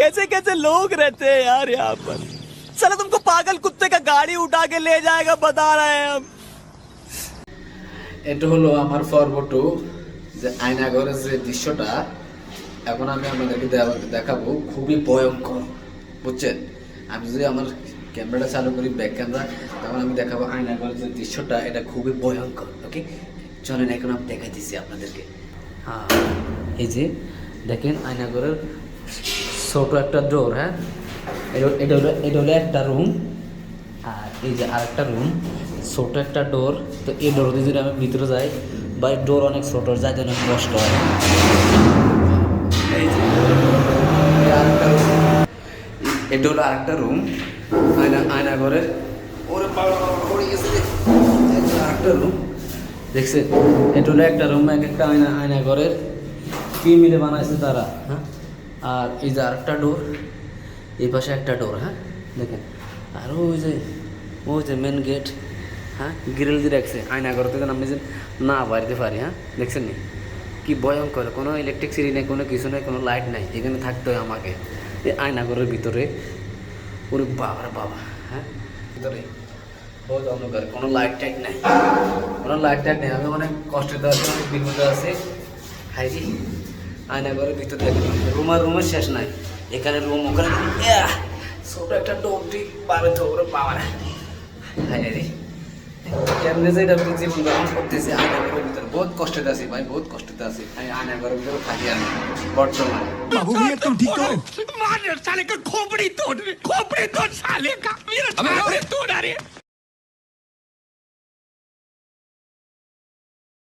कैसे कैसे लोग रहते हैं यार यहाँ पर। साला तुमको पागल कुत्ते का गाड़ी उठा के ले जाएगा बता रहे हैं हम। এটা হলো আমার পর্বটো যে আয়নাঘরের যে দৃশ্যটা এখন আমি আপনাদেরকে দেখাবো খুবই ভয়ঙ্কর বুঝছেন। আমি যদি আমার ক্যামেরাটা চালু করি ব্যাক ক্যামেরা তখন আমি দেখাবো আয়নাঘরের যে দৃশ্যটা এটা খুবই ভয়ঙ্কর। ওকে চলেন এখন আমি দেখাই দিচ্ছি আপনাদেরকে। হ্যাঁ এই যে দেখেন আয়নাঘরের ছোট একটা ডোর। হ্যাঁ এটা হলো একটা রুম আর এই যে আরেকটা রুম ছোট একটা ডোর। তো এই ডোর দিয়ে যদি আমি ভিতরে যাই বা এই ডোর অনেক ছোট যাইতে অনেক কষ্ট হয়। এই যে আরেকটা রুম, এটা হলো আরেকটা রুম আয়নাঘরের। ওরে বাবা পড়ে গেছে আরেকটা রুম দেখছেন। এটা হলো একটা রুম এক একটা আয়নাঘরের কি মিলে বানাইছে তারা। হ্যাঁ আর এই যে আরেকটা ডোর, এই পাশে একটা ডোর। হ্যাঁ দেখেন আর ওই যে মেন গেট। হ্যাঁ গ্রিল দিয়ে রাখছে আয়নাঘর থেকে আমি যে না বাড়িতে পারি। হ্যাঁ দেখছেন নি কি ভয়ঙ্কর, কোনো ইলেকট্রিসিটি নেই, কোনো কিছু নেই, কোনো লাইট নাই, এখানে থাকতে হয় আমাকে এই আয়নাঘরের ভিতরে। ওরে বাবার বাবা। হ্যাঁ ভিতরে বহুত অন্ধকার, কোনো লাইট টাইট নাই, কোনো লাইট টাইট নেই। আমি অনেক কষ্টে আছি, অনেক বিপদে আছে। হাইরি আয়নাঘরের ভিতরে দেখেন রুমের শেষ নাই, এখানে রুম ওখানে ছোট একটা ডোরটি পাবে তো। ওরে বাবা হাইরি কেমনে যে এটা জীবন গ্রহণ করতেছে আয়নাঘরের ভিতরে। বহুত কষ্টে আছি ভাই, বহুত কষ্টে আছি। আমি আয়নাঘরের ভিতরে থাকি আমি বর্তমানে। बाबू भैया तुम ठीक हो? मार साले का खोपड़ी तोड़ साले का मेरा तोड़ अरे